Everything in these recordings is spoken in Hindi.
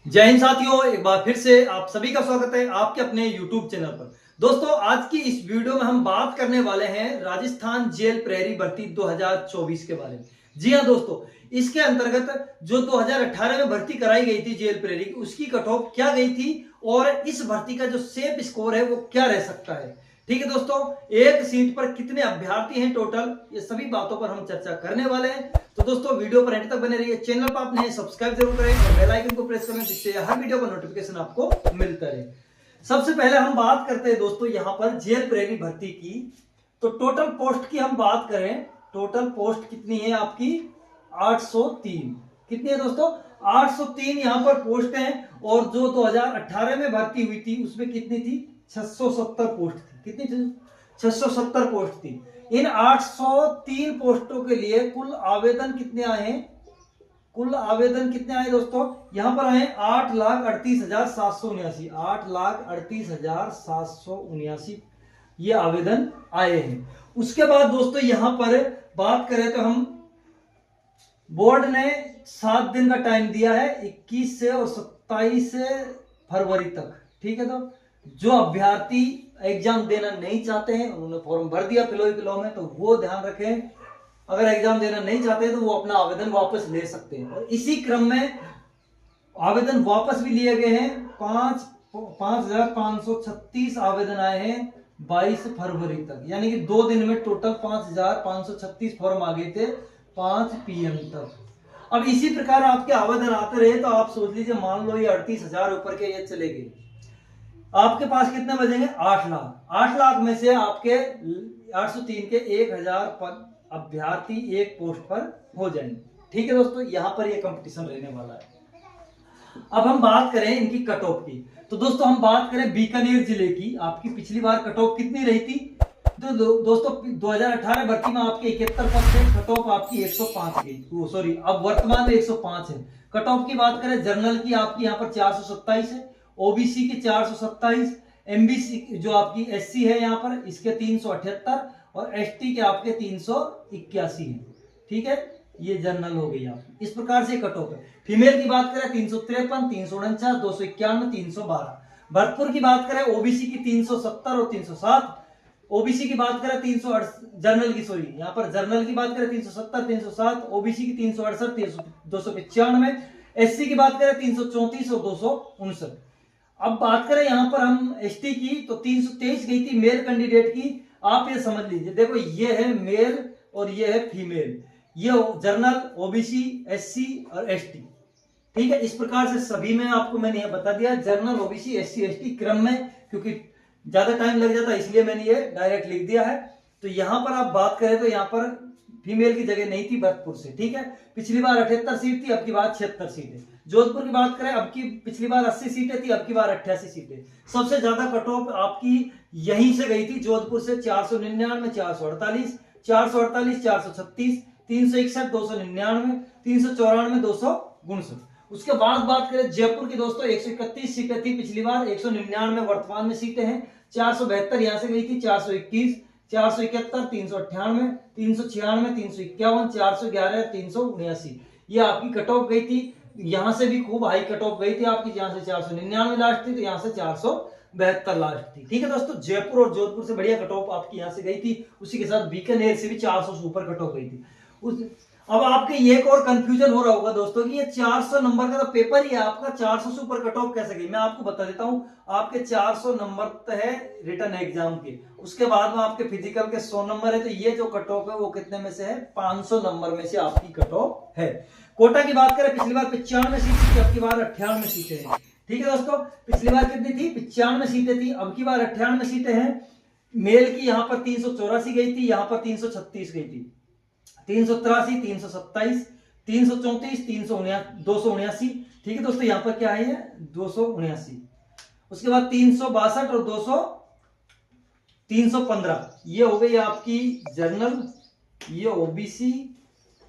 जय हिंद साथियों, एक बार फिर से आप सभी का स्वागत है आपके अपने YouTube चैनल पर। दोस्तों, आज की इस वीडियो में हम बात करने वाले हैं राजस्थान जेल प्रहरी भर्ती 2024 के बारे में। जी हां दोस्तों, इसके अंतर्गत जो 2018 में भर्ती कराई गई थी जेल प्रहरी की, उसकी कट ऑफ क्या गई थी और इस भर्ती का जो सेफ स्कोर है वो क्या रह सकता है। ठीक है दोस्तों, एक सीट पर कितने अभ्यर्थी हैं टोटल, ये सभी बातों पर हम चर्चा करने वाले हैं। तो दोस्तों, वीडियो पर एंड तक बने रहिए। चैनल पर आप नए सब्सक्राइब जरूर करें और बेल आइकन को प्रेस करें, जिससे हर वीडियो का नोटिफिकेशन आपको मिलता रहे। सबसे पहले हम बात करते हैं दोस्तों यहां पर जेल प्रहरी भर्ती की। तो टोटल पोस्ट की हम बात करें, टोटल पोस्ट कितनी है आपकी? 803। कितनी है दोस्तों? 803 यहां पर पोस्ट है। और जो 2018 में भर्ती हुई थी उसमें कितनी थी? 670 पोस्ट थी। कितनी थी? 670 पोस्ट थी। इन 803 पोस्टों के लिए कुल आवेदन कितने आए हैं? कुल आवेदन कितने आए दोस्तों? यहां पर आए 8,38,779। 8,38,779 ये आवेदन आए हैं। उसके बाद दोस्तों यहां पर बात करें तो हम बोर्ड ने 7 दिन का टाइम दिया है, 21 से और 27 फरवरी तक। ठीक है, तो जो अभ्यर्थी एग्जाम देना नहीं चाहते हैं, उन्होंने फॉर्म भर दिया फिलो में, तो वो ध्यान रखें, अगर एग्जाम देना नहीं चाहते हैं तो वो अपना आवेदन वापस ले सकते हैं। और इसी क्रम में आवेदन वापस भी लिए गए हैं। 5,536 आवेदन आए हैं 22 फरवरी तक, यानी कि 2 दिन में टोटल 5,536 फॉर्म आ गए थे 5 PM तक। अब इसी प्रकार आपके आवेदन आते रहे तो आप सोच लीजिए, मान लो ये 38,000 ऊपर के ये चले गए, आपके पास कितने बचेंगे? 8 लाख। 8 लाख में से आपके 803 के 1,000 अभ्यर्थी एक पोस्ट पर हो जाएंगे। ठीक है दोस्तों, यहां पर ये कंपटीशन रहने वाला है। अब हम बात करें इनकी कट ऑफ की, तो दोस्तों हम बात करें बीकानेर जिले की, आपकी पिछली बार कट ऑफ कितनी रही थी? तो दोस्तों 2018 भर्ती में आपके 71 पद थे, कट ऑफ आपकी 105 गई, सॉरी अब वर्तमान में 105 है। कट ऑफ की बात करें जनरल की, आपकी यहाँ पर 427 है, ओबीसी की 427, एमबीसी जो आपकी एससी है यहाँ पर इसके 378 और एसटी के आपके 381 है। ठीक है, ये जनरल हो गई आपकी। इस प्रकार से कट ऑफ है। फीमेल की बात करें 353, 349, 291, 312। भरतपुर की बात करें ओबीसी की 370 और 307, ओबीसी की बात करें 300, जनरल की सॉरी यहाँ पर जनरल की बात करें 370, 307, ओबीसी की 368, 295, एससी की बात करें 334 और 259। अब बात करें यहां पर हम एसटी की, तो 323 गई थी मेल कैंडिडेट की। आप ये समझ लीजिए, देखो ये है मेल और ये है फीमेल, ये जनरल, ओबीसी, एससी और एसटी। ठीक है, इस प्रकार से सभी में आपको मैंने ये बता दिया, जनरल, ओबीसी, एससी, एसटी क्रम में, क्योंकि ज्यादा टाइम लग जाता है इसलिए मैंने ये डायरेक्ट लिख दिया है। तो यहां पर आप बात करें तो यहां पर फीमेल की जगह नहीं थी भरतपुर से। ठीक है, पिछली बार 78 सीट थी, अब की बार 76 सीट है। जोधपुर की बात करें, अब की पिछली बार 80 सीटें थी, अब की बार 88 सीटें। सबसे ज्यादा कट ऑफ आपकी यहीं से गई थी, जोधपुर से 499, 448, 438, 436, 361, 299, 394, 259। उसके बाद बात करें जयपुर की दोस्तों, 131 सीटें थी पिछली बार, 199 वर्तमान में सीटें हैं। 472 यहां से गई थी, 421, 471, 398, 396, 351, 411, 379, ये आपकी कट ऑफ गई थी। यहां से भी खूब हाई कट ऑफ गई थी आपकी, यहां से 499 लास्ट थी, तो यहां से 472 लास्ट थी। ठीक है दोस्तों, जयपुर और जोधपुर से बढ़िया कट ऑफ आपकी यहां से गई थी। उसी के साथ बीकानेर से भी 400 से ऊपर कट ऑफ गई थी। अब आपके ये एक और कंफ्यूजन हो रहा होगा दोस्तों कि ये 400 नंबर का तो पेपर ही है आपका, 400 से ऊपर कट ऑफ कैसे गई? मैं आपको बता देता हूं, आपके 400 नंबर तो है रिटन एग्जाम के, उसके बाद में आपके फिजिकल के 100 नंबर है, तो ये जो कट ऑफ है वो कितने में से है? 500 नंबर में से आपकी कट ऑफ है। कोटा की बात करें, पिछली बार 95 सीट थी, अब की बार 98 सीटें हैं। ठीक है दोस्तों, पिछली बार कितनी थी? 95 सीटें थी, अब की बार 98 सीटें हैं। मेल की यहाँ पर 384 गई थी, यहाँ पर 336 गई थी, 383, 327, 334, 279। ठीक है दोस्तों, यहां पर क्या है? 279। उसके बाद 362 और 315, ये हो गई आपकी जनरल, ये ओबीसी,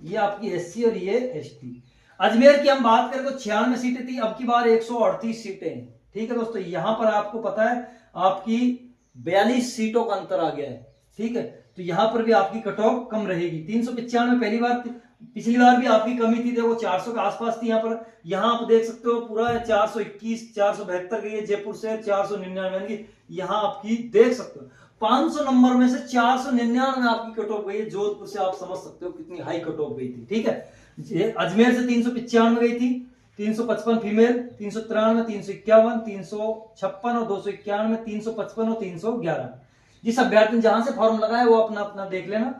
ये आपकी एससी और ये एसटी। अजमेर की हम बात करें तो 96 सीटें थी, अब की बार 138 सीटें हैं। ठीक है दोस्तों, यहां पर आपको पता है आपकी 42 सीटों का अंतर आ गया है। ठीक है, तो यहां पर भी आपकी कट ऑफ कम रहेगी। 395 पहली बार पिछली बार भी आपकी कमी थी, देखो 400 के आसपास थी यहाँ पर। यहाँ आप देख सकते हो पूरा 421, 472 गई है जयपुर से, 499 की यहाँ आपकी देख सकते हो। 500 नंबर में से 499 आपकी कट ऑफ गई है जोधपुर से। आप समझ सकते हो कितनी हाई कट ऑफ गई थी, ठीक है। अजमेर से 395 गई थी, 355 फीमेल, 393, 351, 356 और 291, 355 और 311। जिस अभ्यर्थी ने जहां से फॉर्म लगाया वो अपना अपना देख लेना।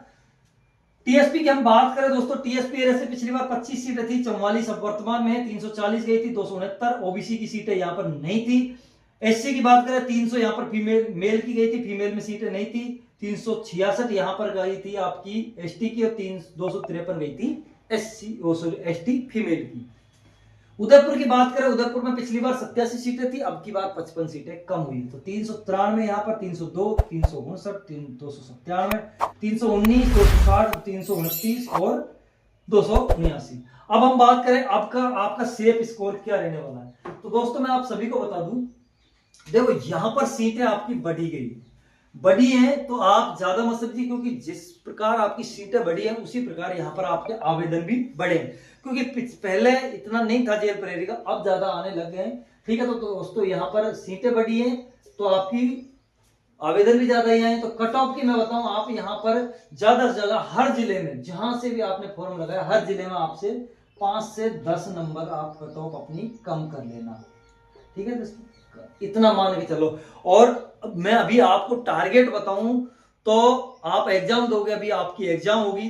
टीएसपी की हम बात करें दोस्तों, टीएसपी से पिछली बार 25 सीटें थी, 44 अब वर्तमान में है, 340 गई थी, 269 ओबीसी की सीटें यहाँ पर नहीं थी। एससी की बात करें 300 यहाँ पर फीमेल मेल की गई थी, फीमेल में सीटें नहीं थी। 366 यहाँ पर गई थी आपकी एसटी की, और 253 गई थी एसटी फीमेल की। उदयपुर की बात करें, उदयपुर में पिछली बार 87 सीटें थी, अब की बार 55 सीटें कम हुई। तो 393 यहाँ पर, 302, 359, 297, 319, 260, 329 और 279। अब हम बात करें आपका सेफ स्कोर क्या रहने वाला है। तो दोस्तों मैं आप सभी को बता दूं, देखो यहां पर सीटें आपकी बढ़ी है तो आप ज्यादा मत समझिए, क्योंकि जिस प्रकार आपकी सीटें बढ़ी है उसी प्रकार यहाँ पर आपके आवेदन भी बढ़े, क्योंकि पहले इतना नहीं था जेल प्रेरी का, अब ज्यादा आने लग गए हैं, ठीक है। तो दोस्तों यहाँ पर सीटें बढ़ी हैं तो आपकी आवेदन भी ज्यादा ही आए। तो कट ऑफ की मैं बताऊं, आप यहाँ पर ज्यादा से ज्यादा हर जिले में जहां से भी आपने फॉर्म लगाया, हर जिले में आपसे 5 से 10 नंबर आप कट ऑफ अपनी कम कर लेना, ठीक है दोस्तों, इतना मान के चलो। और मैं अभी आपको टारगेट बताऊं तो आप एग्जाम दोगे, अभी आपकी एग्जाम होगी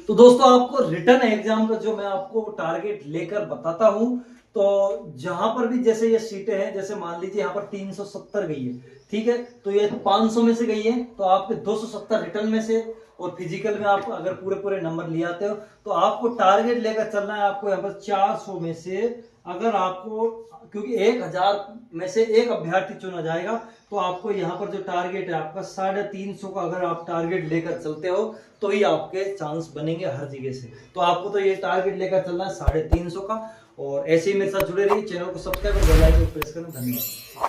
तो दोस्तों आपको रिटर्न एग्जाम का जो मैं आपको टारगेट लेकर बताता हूं, तो जहां पर भी जैसे ये सीटें हैं, जैसे मान लीजिए यहाँ पर 370 गई है, ठीक है, तो ये 500 में से गई है, तो आपके 270 रिटर्न में से और फिजिकल में आप अगर पूरे नंबर ले आते हो तो आपको टारगेट लेकर चलना है। आपको यहाँ पर 400 में से अगर आपको, क्योंकि 1000 में से एक अभ्यर्थी चुना जाएगा, तो आपको यहाँ पर जो टारगेट है आपका 350 का अगर आप टारगेट लेकर चलते हो तो ही आपके चांस बनेंगे हर जगह से। तो आपको तो ये टारगेट लेकर चलना है 350 का। और ऐसे ही मेरे साथ जुड़े रहिए, चैनल को सब्सक्राइब और बेल आइकन प्रेस करना। धन्यवाद।